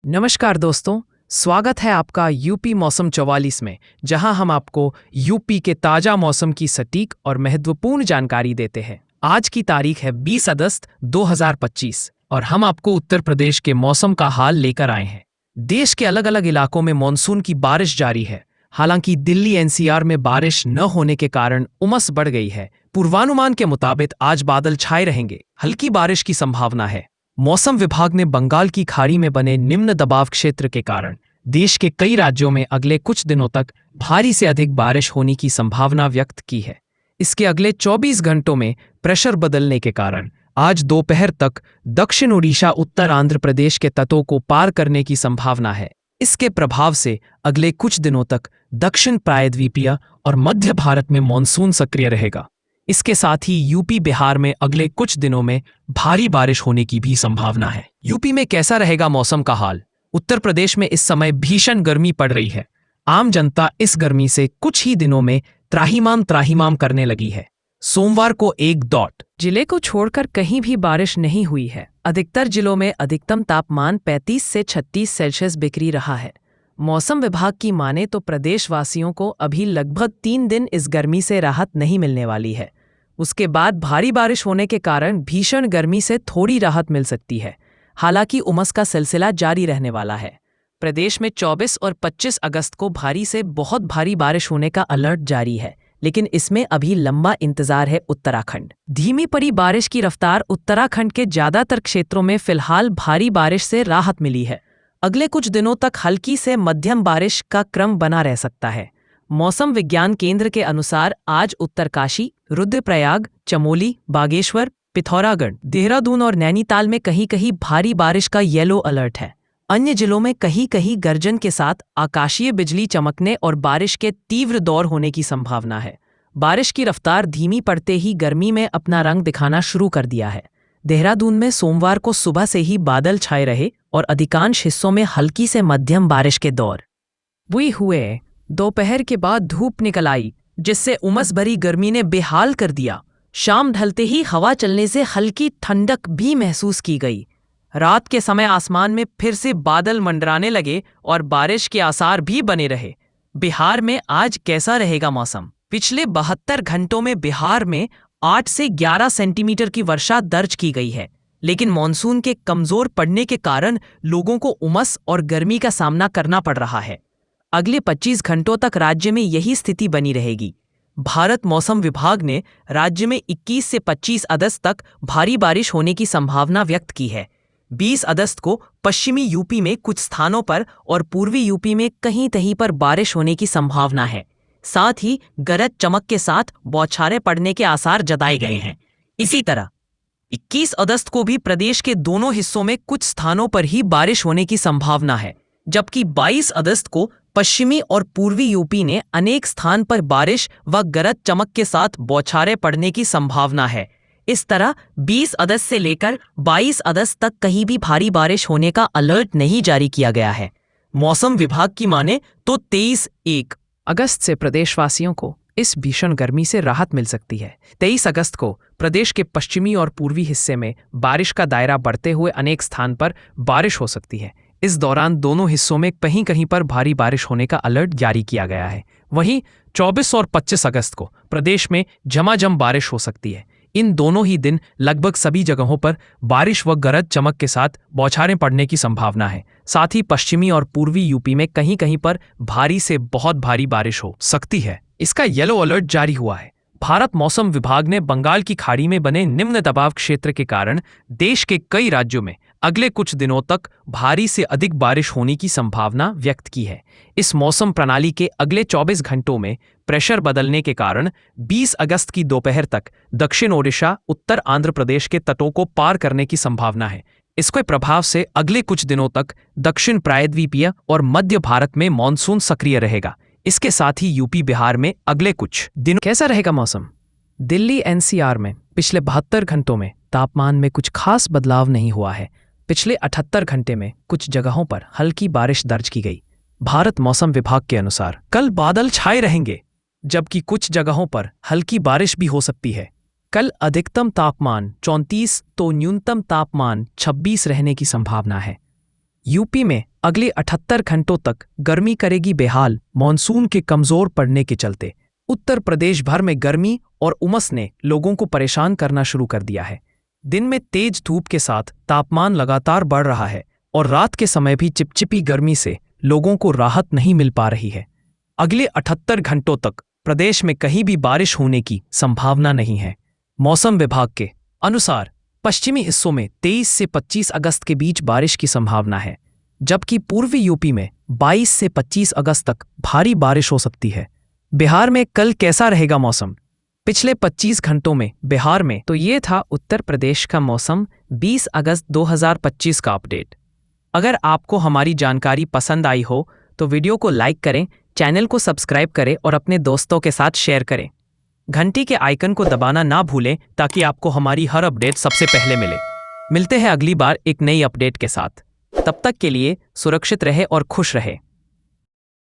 नमस्कार दोस्तों, स्वागत है आपका यूपी मौसम 44 में, जहां हम आपको यूपी के ताजा मौसम की सटीक और महत्वपूर्ण जानकारी देते हैं। आज की तारीख है 20 अगस्त 2025 और हम आपको उत्तर प्रदेश के मौसम का हाल लेकर आए हैं। देश के अलग अलग इलाकों में मानसून की बारिश जारी है। हालांकि दिल्ली एनसीआर में बारिश न होने के कारण उमस बढ़ गई है। पूर्वानुमान के मुताबिक आज बादल छाए रहेंगे, हल्की बारिश की संभावना है। मौसम विभाग ने बंगाल की खाड़ी में बने निम्न दबाव क्षेत्र के कारण देश के कई राज्यों में अगले कुछ दिनों तक भारी से अधिक बारिश होने की संभावना व्यक्त की है। इसके अगले 24 घंटों में प्रेशर बदलने के कारण आज दोपहर तक दक्षिण ओडिशा उत्तर आंध्र प्रदेश के तटों को पार करने की संभावना है। इसके प्रभाव से अगले कुछ दिनों तक दक्षिण प्रायद्वीपीय और मध्य भारत में मानसून सक्रिय रहेगा। इसके साथ ही यूपी बिहार में अगले कुछ दिनों में भारी बारिश होने की भी संभावना है। यूपी में कैसा रहेगा मौसम का हाल? उत्तर प्रदेश में इस समय भीषण गर्मी पड़ रही है। आम जनता इस गर्मी से कुछ ही दिनों में त्राहिमाम करने लगी है। सोमवार को एक डॉट जिले को छोड़कर कहीं भी बारिश नहीं हुई है। अधिकतर जिलों में अधिकतम तापमान 35 से 36 सेल्सियस बिखरी रहा है। मौसम विभाग की माने तो प्रदेशवासियों को अभी लगभग 3 दिन इस गर्मी से राहत नहीं मिलने वाली है। उसके बाद भारी बारिश होने के कारण भीषण गर्मी से थोड़ी राहत मिल सकती है। हालांकि उमस का सिलसिला जारी रहने वाला है। प्रदेश में 24 और 25 अगस्त को भारी से बहुत भारी बारिश होने का अलर्ट जारी है, लेकिन इसमें अभी लंबा इंतजार है। उत्तराखंड धीमी पड़ी बारिश की रफ्तार उत्तराखंड के ज्यादातर क्षेत्रों में फिलहाल भारी बारिश से राहत मिली है। अगले कुछ दिनों तक हल्की से मध्यम बारिश का क्रम बना रह सकता है। मौसम विज्ञान केंद्र के अनुसार आज उत्तरकाशी, रुद्रप्रयाग, चमोली, बागेश्वर, पिथौरागढ़, देहरादून और नैनीताल में कहीं कहीं भारी बारिश का येलो अलर्ट है। अन्य जिलों में कहीं कहीं गर्जन के साथ आकाशीय बिजली चमकने और बारिश के तीव्र दौर होने की संभावना है। बारिश की रफ्तार धीमी पड़ते ही गर्मी में अपना रंग दिखाना शुरू कर दिया है। देहरादून में सोमवार को सुबह से ही बादल छाए रहे और अधिकांश हिस्सों में हल्की से मध्यम बारिश के दौर हुए। दोपहर के बाद धूप निकल आई, जिससे उमस भरी गर्मी ने बेहाल कर दिया। शाम ढलते ही हवा चलने से हल्की ठंडक भी महसूस की गई। रात के समय आसमान में फिर से बादल मंडराने लगे और बारिश के आसार भी बने रहे। बिहार में आज कैसा रहेगा मौसम? पिछले 72 घंटों में बिहार में 8 से 11 सेंटीमीटर की वर्षा दर्ज की गई है, लेकिन मानसून के कमजोर पड़ने के कारण लोगों को उमस और गर्मी का सामना करना पड़ रहा है। अगले 25 घंटों तक राज्य में यही स्थिति बनी रहेगी। भारत मौसम विभाग ने राज्य में 21 से 25 अगस्त तक भारी बारिश होने की संभावना व्यक्त की है। 20 अगस्त को पश्चिमी यूपी में कुछ स्थानों पर और पूर्वी यूपी में कहीं कहीं पर बारिश होने की संभावना है। साथ ही गरज चमक के साथ बौछारें पड़ने के आसार जताए गए हैं। इसी तरह 21 अगस्त को भी प्रदेश के दोनों हिस्सों में कुछ स्थानों पर ही बारिश होने की संभावना है, जबकि 22 अगस्त को पश्चिमी और पूर्वी यूपी ने अनेक स्थान पर बारिश व गरज चमक के साथ बौछारें पड़ने की संभावना है। इस तरह 20 अगस्त से लेकर 22 अगस्त तक कहीं भी भारी बारिश होने का अलर्ट नहीं जारी किया गया है। मौसम विभाग की माने तो 23-1 अगस्त से प्रदेशवासियों को इस भीषण गर्मी से राहत मिल सकती है। 23 अगस्त को प्रदेश के पश्चिमी और पूर्वी हिस्से में बारिश का दायरा बढ़ते हुए अनेक स्थान पर बारिश हो सकती है। इस दौरान दोनों हिस्सों में कहीं कहीं पर भारी बारिश होने का अलर्ट जारी किया गया है। वहीं 24 और 25 अगस्त को प्रदेश में झमाझम बारिश हो सकती है। इन दोनों ही दिन लगभग सभी जगहों पर बारिश व गरज चमक के साथ बौछारें पड़ने की संभावना है। साथ ही पश्चिमी और पूर्वी यूपी में कहीं कहीं पर भारी से बहुत भारी बारिश हो सकती है। इसका येलो अलर्ट जारी हुआ है। भारत मौसम विभाग ने बंगाल की खाड़ी में बने निम्न दबाव क्षेत्र के कारण देश के कई राज्यों में अगले कुछ दिनों तक भारी से अधिक बारिश होने की संभावना व्यक्त की है। इस मौसम प्रणाली के अगले 24 घंटों में प्रेशर बदलने के कारण 20 अगस्त की दोपहर तक दक्षिण ओडिशा उत्तर आंध्र प्रदेश के तटों को पार करने की संभावना है। इसके प्रभाव से अगले कुछ दिनों तक दक्षिण प्रायद्वीपीय और मध्य भारत में मानसून सक्रिय रहेगा। इसके साथ ही यूपी बिहार में अगले कुछ दिनों कैसा रहेगा मौसम? दिल्ली एनसीआर में पिछले 72 घंटों में तापमान में कुछ खास बदलाव नहीं हुआ है। पिछले 78 घंटे में कुछ जगहों पर हल्की बारिश दर्ज की गई। भारत मौसम विभाग के अनुसार कल बादल छाए रहेंगे, जबकि कुछ जगहों पर हल्की बारिश भी हो सकती है। कल अधिकतम तापमान 34 तो न्यूनतम तापमान 26 रहने की संभावना है। यूपी में अगले 78 घंटों तक गर्मी करेगी बेहाल मॉनसून के कमजोर पड़ने के चलते। उत्तर प्रदेश भर में गर्मी और उमस ने लोगों को परेशान करना शुरू कर दिया है। दिन में तेज धूप के साथ तापमान लगातार बढ़ रहा है और रात के समय भी चिपचिपी गर्मी से लोगों को राहत नहीं मिल पा रही है। अगले 78 घंटों तक प्रदेश में कहीं भी बारिश होने की संभावना नहीं है। मौसम विभाग के अनुसार पश्चिमी हिस्सों में 23 से 25 अगस्त के बीच बारिश की संभावना है, जबकि पूर्वी यूपी में 22 से 25 अगस्त तक भारी बारिश हो सकती है। बिहार में कल कैसा रहेगा मौसम? पिछले 25 घंटों में बिहार में। तो ये था उत्तर प्रदेश का मौसम 20 अगस्त 2025 का अपडेट। अगर आपको हमारी जानकारी पसंद आई हो तो वीडियो को लाइक करें, चैनल को सब्सक्राइब करें और अपने दोस्तों के साथ शेयर करें। घंटी के आइकन को दबाना ना भूलें ताकि आपको हमारी हर अपडेट सबसे पहले मिले। मिलते हैं अगली बार एक नई अपडेट के साथ। तब तक के लिए सुरक्षित रहे और खुश रहे।